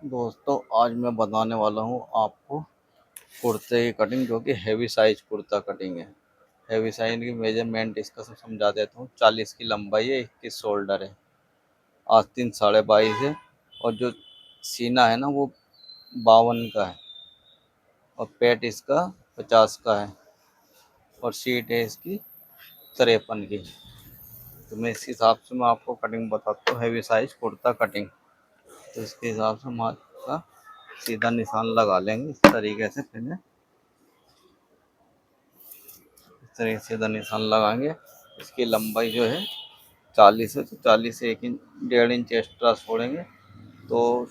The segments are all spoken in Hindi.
दोस्तों आज मैं बताने वाला हूँ आपको कुर्ते की कटिंग, जो कि हैवी साइज कुर्ता कटिंग है। हैवी साइज की मेजरमेंट इसका सब समझा देता हूँ। 40 की लंबाई है, 21 शोल्डर है, आस्तीन 22.5 है, और जो सीना है ना वो 52 का है, और पेट इसका 50 का है, और सीट है इसकी 53 की। तो मैं इस हिसाब से मैं आपको कटिंग बताता हूँ, हैवी साइज कुर्ता कटिंग। तो इसके हिसाब से हम आपका सीधा निशान लगा लेंगे इस तरीके से। पहले इस तरीके से सीधा निशान लगाएंगे। इसकी लंबाई जो है 40 है, तो 40 से 1.5 इंच एक्स्ट्रा छोड़ेंगे। तो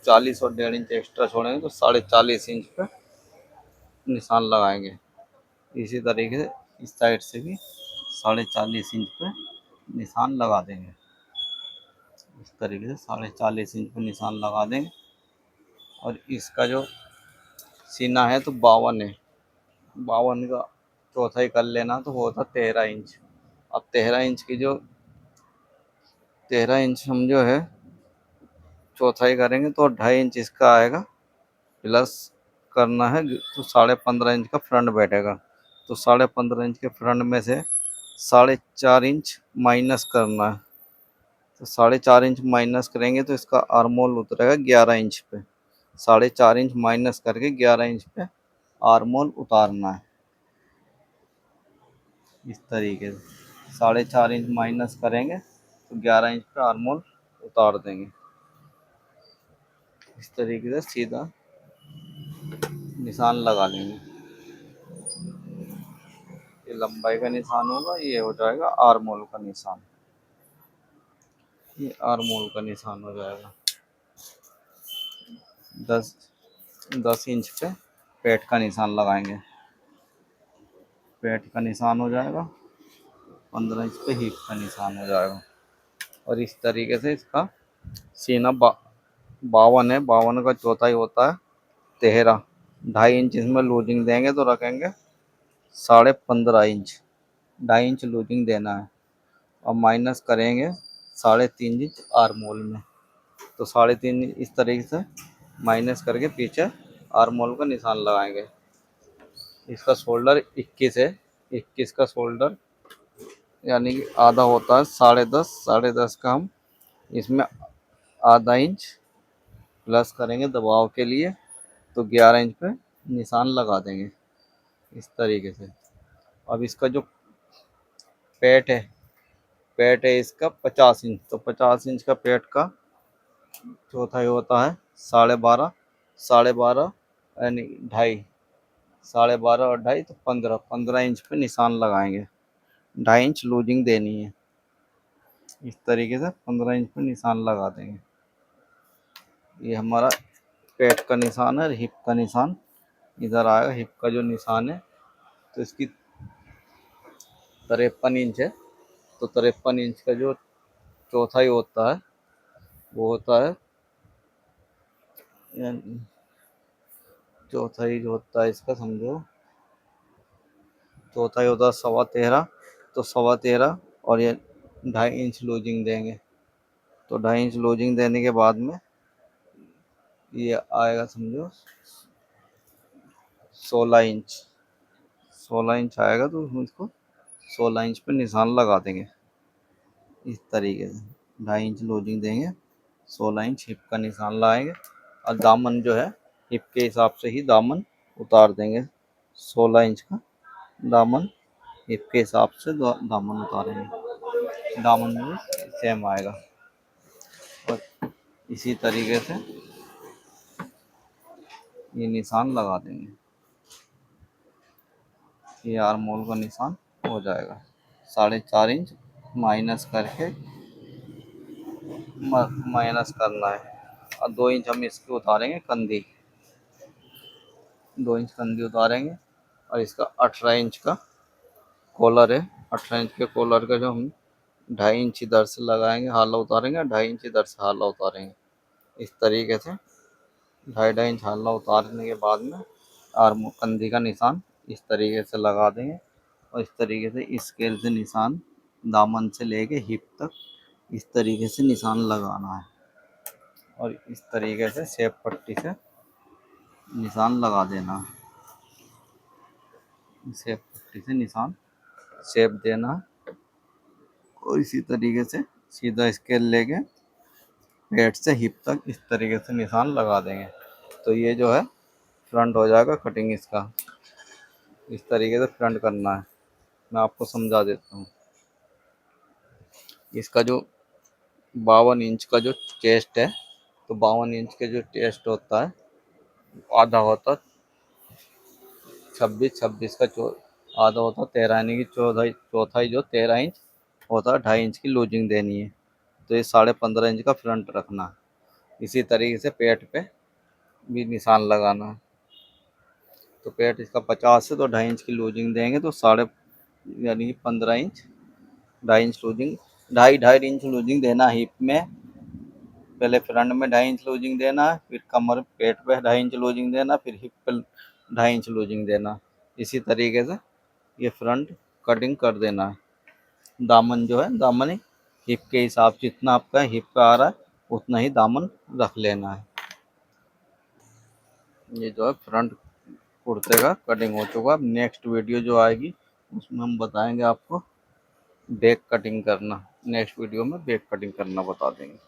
40 और 1.5 इंच एक्स्ट्रा छोड़ेंगे तो 40.5 इंच पे निशान लगाएंगे। इसी तरीके से इस साइड से भी 40.5 इंच पे निशान लगा देंगे। इस तरीके से 40.5 इंच पे निशान लगा देंगे। और इसका जो सीना है तो 52 है, 52 का चौथाई कर लेना तो वो होता 13 इंच। अब 13 इंच की जो 13 इंच हम जो है चौथाई करेंगे तो 2.5 इंच इसका आएगा, प्लस करना है तो 15.5 इंच का फ्रंट बैठेगा। तो 15.5 इंच के फ्रंट में से 4.5 इंच माइनस करना है। तो 4.5 इंच माइनस करेंगे तो इसका आर्मोल उतरेगा 11 इंच पे। 4.5 इंच माइनस करके 11 इंच पे आर्मोल उतारना है। इस तरीके से 4.5 इंच माइनस करेंगे तो 11 इंच पे आर्मोल उतार देंगे। इस तरीके से सीधा निशान लगा लेंगे। ये लंबाई का निशान होगा, ये हो जाएगा आर्मोल का निशान। ये आर्मोल का निशान हो जाएगा। 10 10 इंच पे पेट का निशान लगाएंगे। पेट का निशान हो जाएगा। 15 इंच पे हिप का निशान हो जाएगा। और इस तरीके से इसका सीना 52 है, 52 का चौथाई होता है 13। 2.5 इंच इसमें लूजिंग देंगे तो रखेंगे 15.5 इंच। 2.5 इंच लूजिंग देना है। और माइनस करेंगे 3.5 इंच आर्मोल में। तो 3.5 इस तरीके से माइनस करके पीछे आर्मोल का निशान लगाएंगे। इसका शोल्डर 21 है, 21 का शोल्डर यानी कि आधा होता है 10.5। 10.5 का हम इसमें आधा इंच प्लस करेंगे दबाव के लिए, तो 11 इंच पे निशान लगा देंगे इस तरीके से। अब इसका जो पेट है, पेट है इसका 50 इंच। तो 50 इंच का पेट का चौथाई होता है 12.5। 12.5 यानी 2.5। 12.5 और 2.5 तो 15 इंच पे निशान लगाएंगे। 2.5 इंच लूजिंग देनी है। इस तरीके से 15 इंच पे निशान लगा देंगे। ये हमारा पेट का निशान है। और हिप का निशान इधर आएगा। हिप का जो निशान है तो इसकी 53 इंच है। तो 53 इंच का जो चौथाई होता है वो होता है, यानी चौथाई जो होता है इसका समझो, चौथाई होता है 13.25। तो 13.25 और ये 2.5 इंच लूजिंग देंगे। तो 2.5 इंच लूजिंग देने के बाद में ये आएगा समझो 16 इंच। 16 इंच आएगा तो हम इसको 16 इंच पे निशान लगा देंगे इस तरीके से। 2.5 इंच लूजिंग देंगे, 16 इंच हिप का निशान लगाएंगे। और दामन जो है हिप के हिसाब से ही दामन उतार देंगे। 16 इंच का दामन हिप के हिसाब से दामन उतारेंगे। दामन में सेम आएगा। और इसी तरीके से ये निशान लगा देंगे। ये आर्मोल का निशान हो जाएगा। 4.5 इंच माइनस करके माइनस करना है। और 2 इंच हम इसकी उतारेंगे कंधी। 2 इंच कंधी उतारेंगे। और इसका 18 इंच का कॉलर है। 18 इंच के कॉलर का जो हम 2.5 इंच इधर से लगाएंगे, हाला उतारेंगे, 2.5 इंच इधर से हाला उतारेंगे। इस तरीके से 2.5 इंच हाला उतारने के बाद में आर्म कंधी का निशान इस तरीके से लगा देंगे। और इस तरीके से स्केल से निशान दामन से लेके हिप तक इस तरीके से निशान लगाना है। और इस तरीके से शेप पट्टी से निशान लगा देना। शेप पट्टी से निशान शेप देना और इसी तरीके से सीधा स्केल लेके पेट से हिप तक इस तरीके से निशान लगा देंगे। तो ये जो है फ्रंट हो जाएगा कटिंग इसका। इस तरीके से फ्रंट करना है। मैं आपको समझा देता हूँ। इसका जो 52 इंच का जो चेस्ट है, तो 52 इंच के जो चेस्ट होता है आधा होता 26 का आधा होता 13, यानी कि चौथाई जो 13 इंच होता है, 2.5 इंच की लूजिंग देनी है। तो ये 15.5 इंच का फ्रंट रखना है। इसी तरीके से पेट पे भी निशान लगाना है। तो पेट इसका 50 है तो 2.5 इंच की लूजिंग देंगे तो साढ़े यानी कि 15 inch, 2.5 inch losing, 2.5 inch losing देना हिप में। पहले फ्रंट में 2.5 इंच लूजिंग देना है, फिर कमर पेट पे 2.5 इंच लूजिंग देना, फिर हिप पे 2.5 इंच लूजिंग देना। इसी तरीके से ये फ्रंट कटिंग कर देना है। दामन जो है, दामन हिप के हिसाब से जितना आपका हिप पे आ रहा है उतना ही दामन रख लेना है। ये जो है फ्रंट कुर्ते का कटिंग हो चुका। अब नेक्स्ट वीडियो जो आएगी उसमें हम बताएंगे आपको बैक कटिंग करना। नेक्स्ट वीडियो में बैक कटिंग करना बता देंगे।